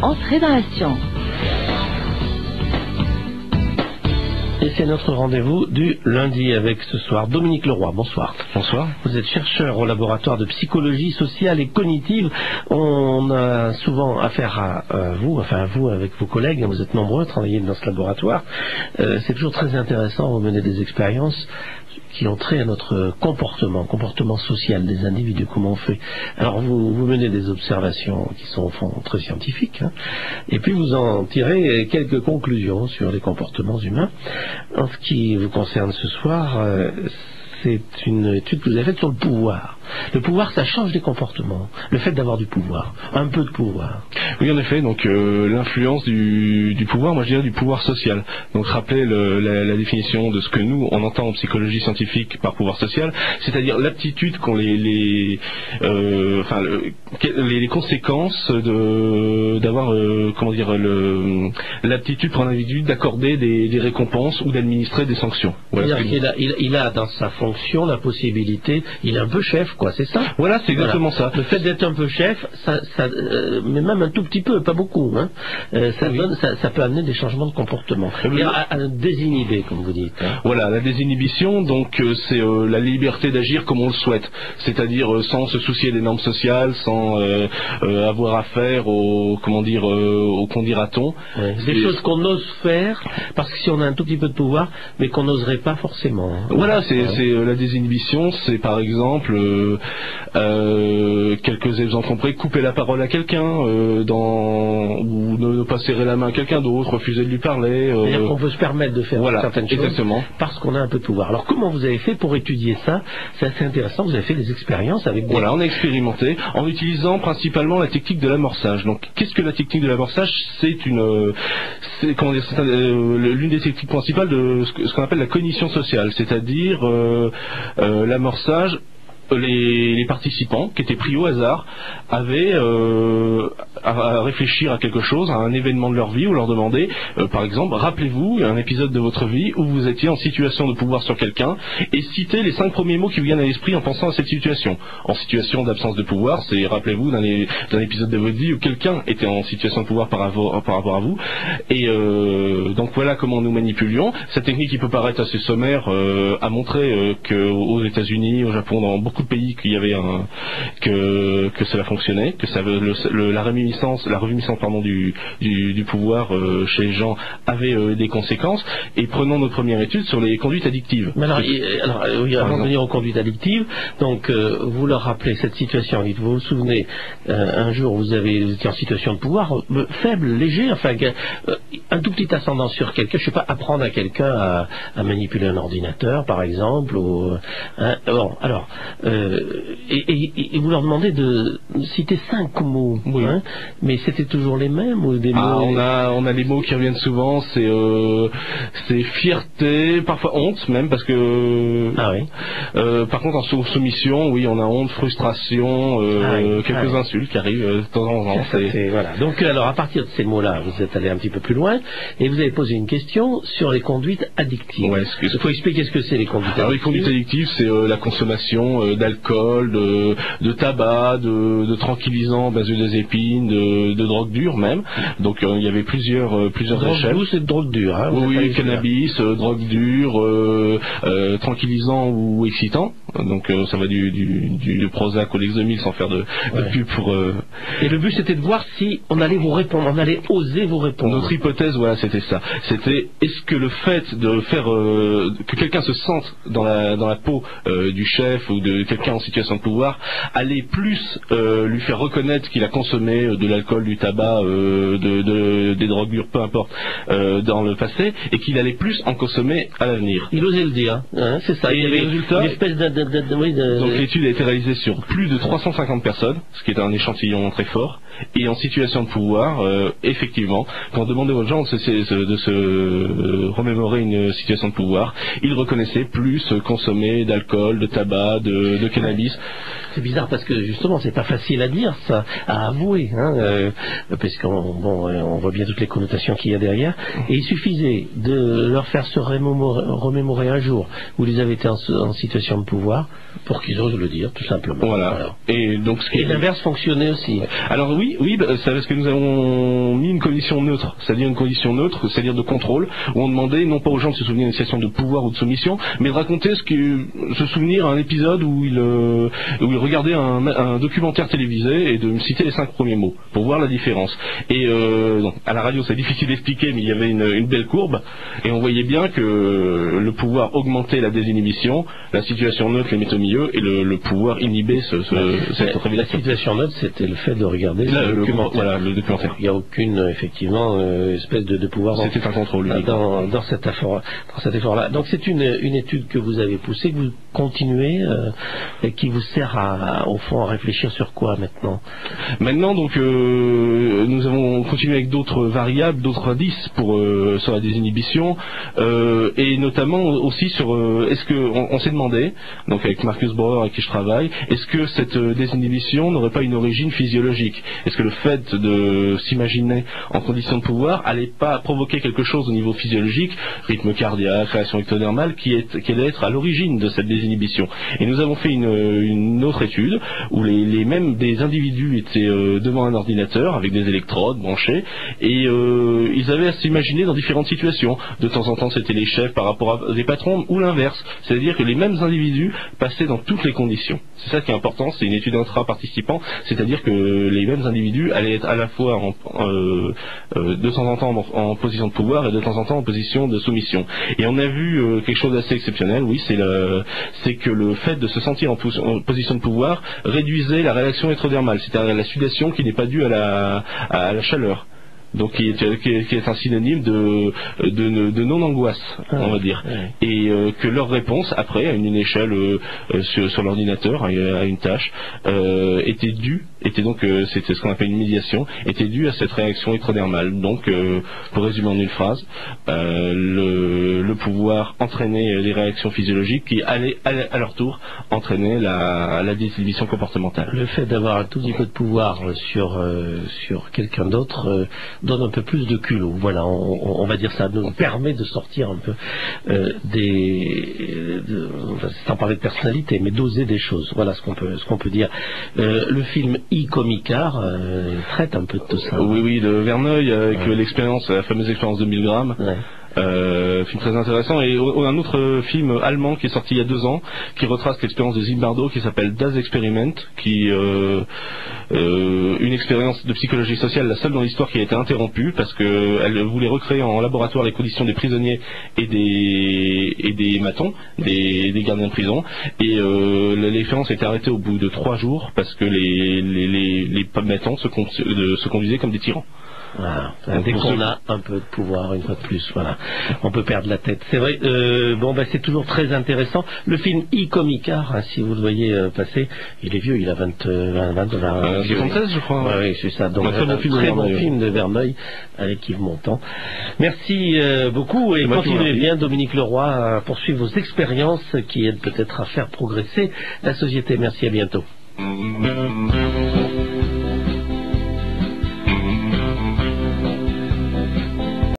Entrez dans la science. Et c'est notre rendez-vous du lundi avec ce soir Dominique Leroy. Bonsoir. Bonsoir. Vous êtes chercheur au laboratoire de psychologie sociale et cognitive. On a souvent affaire à vous, avec vos collègues. Vous êtes nombreux à travailler dans ce laboratoire. C'est toujours très intéressant. Vous menez des expériences qui ont trait à notre comportement social des individus, comment on fait. Alors vous menez des observations qui sont au fond très scientifiques, et puis vous en tirez quelques conclusions sur les comportements humains. En ce qui vous concerne ce soir, c'est une étude que vous avez faite sur le pouvoir. Le pouvoir, ça change les comportements. Le fait d'avoir du pouvoir, un peu de pouvoir. Oui, en effet, donc l'influence du pouvoir, moi je dirais du pouvoir social. Donc rappelez la définition de ce que nous, on entend en psychologie scientifique par pouvoir social, c'est-à-dire l'aptitude qu'ont les conséquences d'avoir, l'aptitude pour un individu d'accorder des récompenses ou d'administrer des sanctions. Voilà. Il a dans sa fonction la possibilité, il est un peu chef, quoi, c'est ça? Voilà, c'est exactement ça. Le fait d'être un peu chef, mais même un tout petit peu, pas beaucoup, ça peut amener des changements de comportement. À désinhiber, comme vous dites. Voilà, la désinhibition, donc c'est la liberté d'agir comme on le souhaite, c'est-à-dire sans se soucier des normes sociales, sans avoir affaire au qu'en dira-t-on. Des choses qu'on ose faire, parce que si on a un tout petit peu de pouvoir, mais qu'on n'oserait pas forcément. Voilà, c'est la désinhibition, c'est par exemple quelques exemples près, couper la parole à quelqu'un, ou ne pas serrer la main à quelqu'un d'autre, refuser de lui parler. C'est-à-dire qu'on peut se permettre de faire certaines choses, exactement, parce qu'on a un peu de pouvoir. Alors comment vous avez fait pour étudier ça? C'est assez intéressant, vous avez fait des expériences avec des... Voilà, on a expérimenté en utilisant principalement la technique de l'amorçage. Donc qu'est-ce que la technique de l'amorçage? C'est l'une des techniques principales de ce qu'on appelle la cognition sociale, c'est-à-dire l'amorçage. Les participants qui étaient pris au hasard avaient à réfléchir à quelque chose, à un événement de leur vie, ou leur demander, par exemple, rappelez-vous un épisode de votre vie où vous étiez en situation de pouvoir sur quelqu'un, et citez les 5 premiers mots qui vous viennent à l'esprit en pensant à cette situation. En situation d'absence de pouvoir, c'est rappelez-vous d'un épisode de votre vie où quelqu'un était en situation de pouvoir par rapport à vous. Et donc voilà comment nous manipulions. Cette technique qui peut paraître assez sommaire a montré qu'aux États-Unis, au Japon, dans beaucoup de pays qu'il y avait que cela fonctionnait, que la reviviscence du pouvoir chez les gens avait des conséquences. Et prenons notre première étude sur les conduites addictives. Mais avant de venir aux conduites addictives, donc vous leur rappelez cette situation. Vous vous souvenez, un jour vous étiez en situation de pouvoir faible, léger, un tout petit ascendant sur quelqu'un. Je sais pas, apprendre à quelqu'un à manipuler un ordinateur, par exemple, et vous leur demandez de citer 5 mots, mais c'était toujours les mêmes ou des mots... On a des mots qui reviennent souvent, c'est fierté, parfois honte même, parce que par contre en soumission, on a honte, frustration, quelques insultes qui arrivent de temps en temps. Voilà. Donc alors à partir de ces mots-là, vous êtes allé un petit peu plus loin et vous avez posé une question sur les conduites addictives. Il faut expliquer ce que c'est les conduites addictives. Alors les conduites addictives, c'est la consommation d'alcool, de tabac, de tranquillisants, benzodiazépines, de drogue dure même. Donc il y avait plusieurs drogue échelles. Douce et de drogue dure. Oui, cannabis, drogue dure, tranquillisant ou excitant. Donc ça va du Prozac au Lexomil sans faire de pub pour... Et le but c'était de voir si on allait vous répondre, on allait oser vous répondre. Notre hypothèse, c'était ça. C'était, est-ce que le fait de faire que quelqu'un se sente dans la peau du chef ou de quelqu'un en situation de pouvoir allait plus lui faire reconnaître qu'il a consommé de l'alcool, du tabac, des drogues dures, peu importe, dans le passé, et qu'il allait plus en consommer à l'avenir. Il osait le dire, c'est ça. Et il y avait les résultats, une espèce donc l'étude a été réalisée sur plus de 350 personnes, ce qui est un échantillon très fort, et en situation de pouvoir, effectivement, quand on demandait aux gens de se remémorer une situation de pouvoir, ils reconnaissaient plus consommer d'alcool, de tabac, de cannabis. C'est bizarre parce que justement c'est pas facile à dire ça, à avouer, parce qu'on voit bien toutes les connotations qu'il y a derrière. Et il suffisait de leur faire se remémorer un jour où ils avaient été en situation de pouvoir pouvoir pour qu'ils osent le dire, tout simplement. Voilà. Et donc et l'inverse fonctionnait aussi. Alors oui, c'est parce que nous avons mis une condition neutre, c'est-à-dire une condition neutre, c'est-à-dire de contrôle, où on demandait non pas aux gens de se souvenir d'une situation de pouvoir ou de soumission, mais de raconter se souvenir un épisode où il regardait un documentaire télévisé et de me citer les 5 premiers mots pour voir la différence. Et donc, à la radio c'est difficile d'expliquer, mais il y avait une belle courbe et on voyait bien que le pouvoir augmentait la désinhibition, la situation neutre les mettait au milieu et le pouvoir inhibait cette révélation. La situation neutre, c'était le fait de regarder le documentaire. Le documentaire. Il n'y a aucune effectivement espèce de pouvoir. C'était un contrôle dans cet effort-là. Donc c'est une étude que vous avez poussée, que vous continuez et qui vous sert au fond à réfléchir sur quoi maintenant. Maintenant donc nous avons continué avec d'autres variables, d'autres indices sur la désinhibition et notamment aussi sur est-ce que on s'est demandé, donc avec Marcus Brauer avec qui je travaille, est-ce que cette désinhibition n'aurait pas une origine physiologique? Est-ce que le fait de s'imaginer en condition de pouvoir allait pas provoquer quelque chose au niveau physiologique, rythme cardiaque, réaction ectodermale, qui allait être à l'origine de cette désinhibition? Et nous avons fait une autre étude où les mêmes des individus étaient devant un ordinateur avec des électrodes branchées et ils avaient à s'imaginer dans différentes situations. De temps en temps c'était les chefs par rapport à des patrons ou l'inverse, c'est-à-dire que les mêmes individus passaient dans toutes les conditions. C'est ça qui est important, c'est une étude intra-participant, c'est-à-dire que les mêmes individus allaient être à la fois de temps en temps en position de pouvoir et de temps en temps en position de soumission. Et on a vu quelque chose d'assez exceptionnel, oui, c'est que le fait de se sentir en position de pouvoir réduisait la réaction électrodermale, c'est-à-dire la sudation qui n'est pas due à la chaleur. Donc qui est un synonyme de non-angoisse, on va dire. Et que leur réponse, après, à une échelle sur l'ordinateur, à une tâche, était donc, c'était ce qu'on appelle une médiation, était due à cette réaction électrodermale. Donc, pour résumer en une phrase, le pouvoir entraînait les réactions physiologiques qui allaient, à leur tour, entraîner la désinhibition comportementale. Le fait d'avoir un tout petit peu de pouvoir sur quelqu'un d'autre donne un peu plus de culot. Voilà, on va dire ça, nous permet de sortir un peu sans parler de personnalité, mais d'oser des choses. Voilà ce qu'on peut dire. Le film I-Comicar traite un peu de tout ça. Oui, de Verneuil avec la fameuse expérience de 1000 grammes. Ouais. Film très intéressant. Et on a un autre film allemand qui est sorti il y a 2 ans qui retrace l'expérience de Zimbardo qui s'appelle Das Experiment, qui une expérience de psychologie sociale, la seule dans l'histoire qui a été interrompue parce qu'elle voulait recréer en laboratoire les conditions des prisonniers et des matons, des gardiens de prison, et l'expérience a été arrêtée au bout de 3 jours parce que les matons se conduisaient comme des tyrans. Voilà. Dès qu'on a un peu de pouvoir, une fois de plus, voilà, on peut perdre la tête. C'est vrai. C'est toujours très intéressant. Le film I-Comicar, si vous le voyez passer, il est vieux, il a 73, je crois. Oui, c'est ça. Donc un très bon film de Verneuil avec Yves Montand. Merci beaucoup et continuez bien, Dominique Leroy, à poursuivre vos expériences qui aident peut-être à faire progresser la société. Merci, à bientôt.